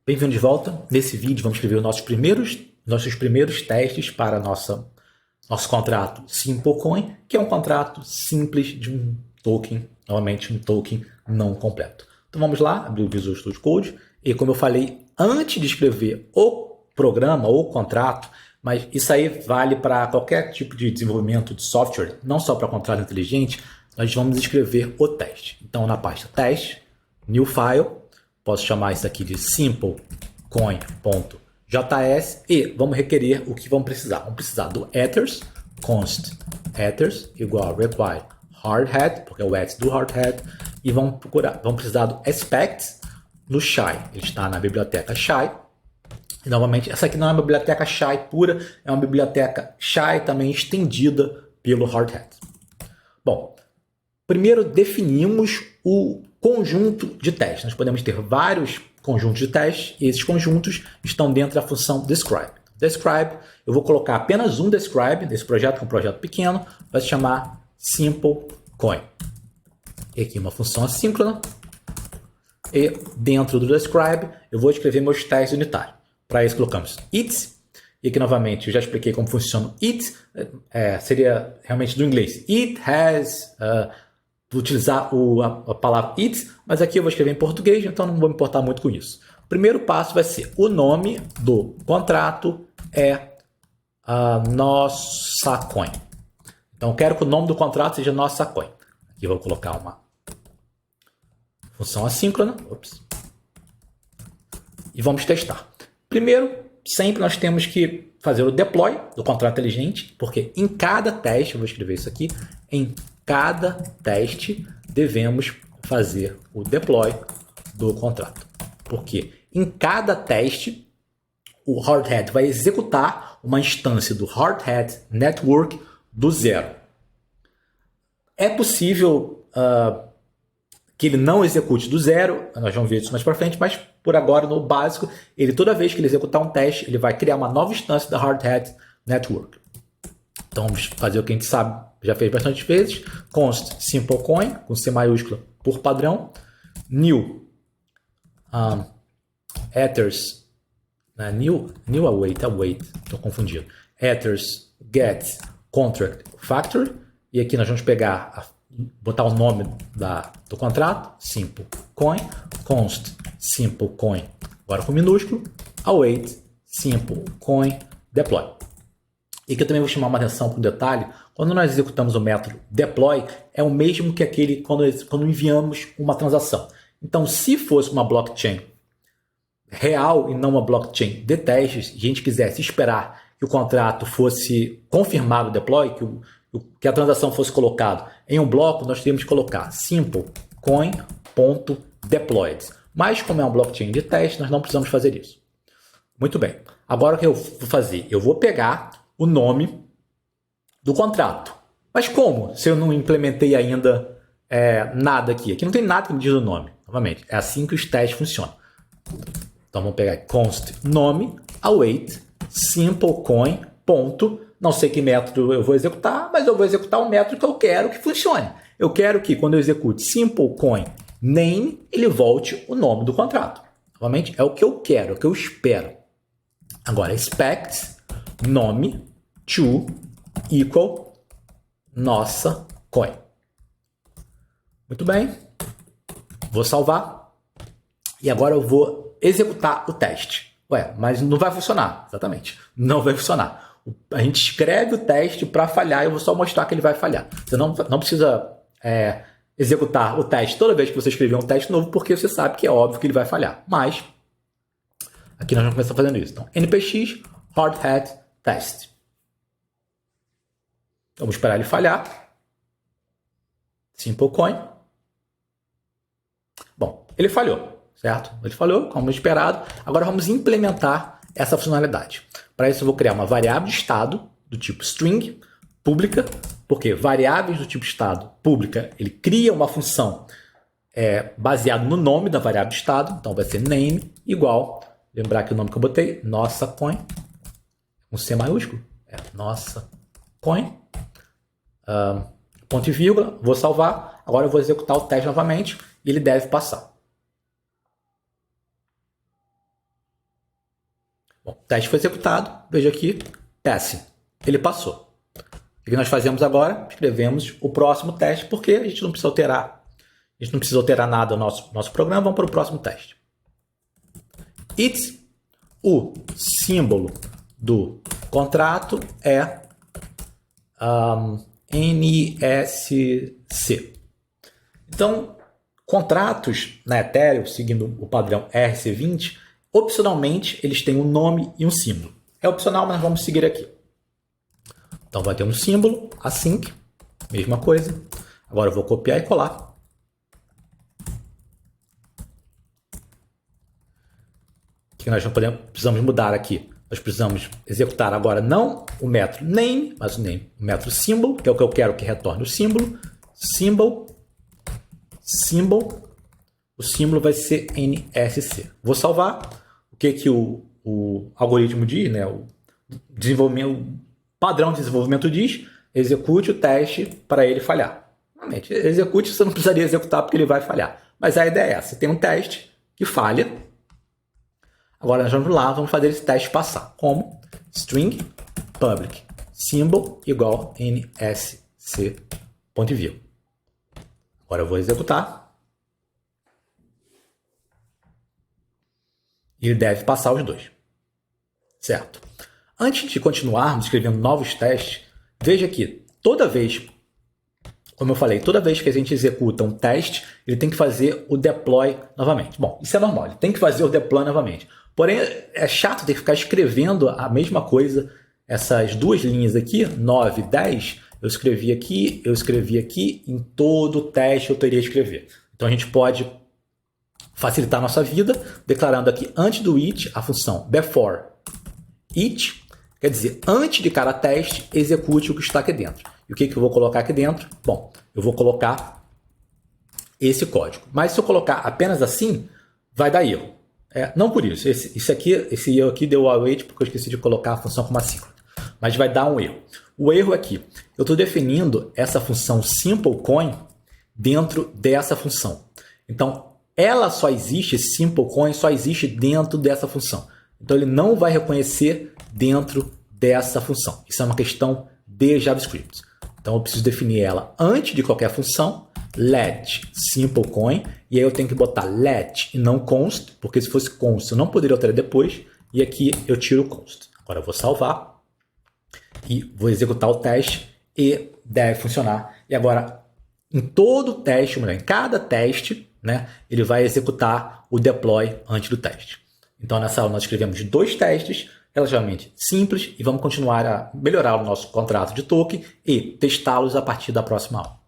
Bem-vindo de volta. Nesse vídeo vamos escrever os nossos primeiros testes para nosso contrato SimpleCoin, que é um contrato simples de um token, novamente um token não completo. Então vamos lá, abrir o Visual Studio Code e, como eu falei, antes de escrever o programa ou o contrato, mas isso aí vale para qualquer tipo de desenvolvimento de software, não só para contrato inteligente, nós vamos escrever o teste. Então na pasta teste, new file, posso chamar isso aqui de simplecoin.js e vamos requerer o que vamos precisar. Vamos precisar do ethers, const ethers igual a require hardhat, porque é o et do hardhat, e vamos precisar do aspect no shy. Ele está na biblioteca shy. E, novamente, essa aqui não é uma biblioteca shy pura, é uma biblioteca shy também estendida pelo hardhat. Bom, primeiro definimos o conjunto de testes. Nós podemos ter vários conjuntos de testes e esses conjuntos estão dentro da função describe. Describe, eu vou colocar apenas um describe desse projeto, que é um projeto pequeno, vai se chamar SimpleCoin. E aqui uma função assíncrona. E dentro do describe eu vou escrever meus testes unitários. Para isso colocamos it. E aqui novamente eu já expliquei como funciona o it. Seria realmente do inglês. It has... vou utilizar a palavra it, mas aqui eu vou escrever em português, então não vou me importar muito com isso. O primeiro passo vai ser o nome do contrato é a nossa coin. Então eu quero que o nome do contrato seja nossa coin. Aqui eu vou colocar uma função assíncrona. E vamos testar. Primeiro, sempre nós temos que fazer o deploy do contrato inteligente, porque em cada teste, eu vou escrever isso aqui, em cada teste devemos fazer o deploy do contrato. Porque em cada teste, o hardhat vai executar uma instância do hardhat network do zero. É possível que ele não execute do zero, nós vamos ver isso mais para frente, mas por agora, no básico, toda vez que ele executar um teste, ele vai criar uma nova instância da hardhat network. Então vamos fazer o que a gente sabe, já fez bastante vezes, const simplecoin, com C maiúscula por padrão, new ethers, new await, estou confundindo, ethers get contract factory, e aqui nós vamos botar o nome do contrato, simplecoin, const simplecoin, agora com minúsculo, await simplecoin deploy. E aqui eu também vou chamar uma atenção para um detalhe. Quando nós executamos o método deploy, é o mesmo que aquele quando enviamos uma transação. Então, se fosse uma blockchain real e não uma blockchain de testes, e a gente quisesse esperar que o contrato fosse confirmado o deploy, que a transação fosse colocada em um bloco, nós teríamos que colocar simplecoin.deployed. Mas como é uma blockchain de teste, nós não precisamos fazer isso. Muito bem. Agora o que eu vou fazer? Eu vou pegar o nome do contrato. Mas como? Se eu não implementei ainda nada aqui. Aqui não tem nada que me diz o nome. Novamente, é assim que os testes funcionam. Então vamos pegar const nome, await, simplecoin, ponto. Não sei que método eu vou executar, mas eu vou executar o método que eu quero que funcione. Eu quero que quando eu execute simplecoin name, ele volte o nome do contrato. Novamente, é o que eu quero, é o que eu espero. Agora, expect nome to equal nossa coin. Muito bem. Vou salvar. E agora eu vou executar o teste. Mas não vai funcionar. Exatamente. Não vai funcionar. A gente escreve o teste para falhar e eu vou só mostrar que ele vai falhar. Você não precisa executar o teste toda vez que você escrever um teste novo, porque você sabe que é óbvio que ele vai falhar. Mas aqui nós vamos começar fazendo isso. Então, npx hardhat test. Vamos esperar ele falhar. Simplecoin. Bom, ele falhou, certo? Ele falhou, como esperado. Agora vamos implementar essa funcionalidade. Para isso eu vou criar uma variável de estado do tipo string pública, porque variáveis do tipo estado pública, ele cria uma função baseada no nome da variável de estado. Então vai ser name igual, lembrar que o nome que eu botei, nossa coin, com C maiúsculo, nossa coin, ponto e vírgula, vou salvar. Agora eu vou executar o teste novamente e ele deve passar. Bom, o teste foi executado, veja aqui, passing, ele passou. O que nós fazemos agora? Escrevemos o próximo teste, porque a gente não precisa alterar nada no nosso programa, vamos para o próximo teste. It's, o símbolo do contrato é NSC. Então, contratos na Ethereum, seguindo o padrão ERC20, opcionalmente eles têm um nome e um símbolo. É opcional, mas vamos seguir aqui. Então vai ter um símbolo, async, mesma coisa. Agora eu vou copiar e colar. O que nós precisamos mudar aqui? Nós precisamos executar agora não o método name, mas o método symbol, que é o que eu quero que retorne o símbolo. Symbol. O símbolo vai ser NSC. Vou salvar. O que o algoritmo diz, né? O padrão de desenvolvimento diz: execute o teste para ele falhar. Realmente, execute, você não precisaria executar porque ele vai falhar. Mas a ideia é essa: tem um teste que falha. Agora nós vamos lá, vamos fazer esse teste passar. Como? String public symbol igual nsc.view. Agora eu vou executar. E ele deve passar os dois. Certo? Antes de continuarmos escrevendo novos testes, veja que toda vez, como eu falei, toda vez que a gente executa um teste, ele tem que fazer o deploy novamente. Bom, isso é normal, ele tem que fazer o deploy novamente. Porém, é chato ter que ficar escrevendo a mesma coisa, essas duas linhas aqui, 9 e 10, eu escrevi aqui, em todo teste eu teria que escrever. Então a gente pode facilitar a nossa vida, declarando aqui antes do it a função before it, quer dizer, antes de cada teste, execute o que está aqui dentro. E o que eu vou colocar aqui dentro? Bom, eu vou colocar esse código. Mas se eu colocar apenas assim, vai dar erro. Não por isso. Esse erro aqui deu await porque eu esqueci de colocar a função como assíncrona. Mas vai dar um erro. O erro é que eu estou definindo essa função simpleCoin dentro dessa função. Então, ela só existe, simpleCoin só existe dentro dessa função. Então, ele não vai reconhecer dentro dessa função. Isso é uma questão de JavaScript. Então, eu preciso definir ela antes de qualquer função, let simpleCoin, e aí eu tenho que botar let e não const, porque se fosse const eu não poderia alterar depois, e aqui eu tiro o const. Agora eu vou salvar e vou executar o teste e deve funcionar. E agora, em todo teste, em cada teste, né, ele vai executar o deploy antes do teste. Então, nessa aula nós escrevemos 2 testes relativamente simples e vamos continuar a melhorar o nosso contrato de token e testá-los a partir da próxima aula.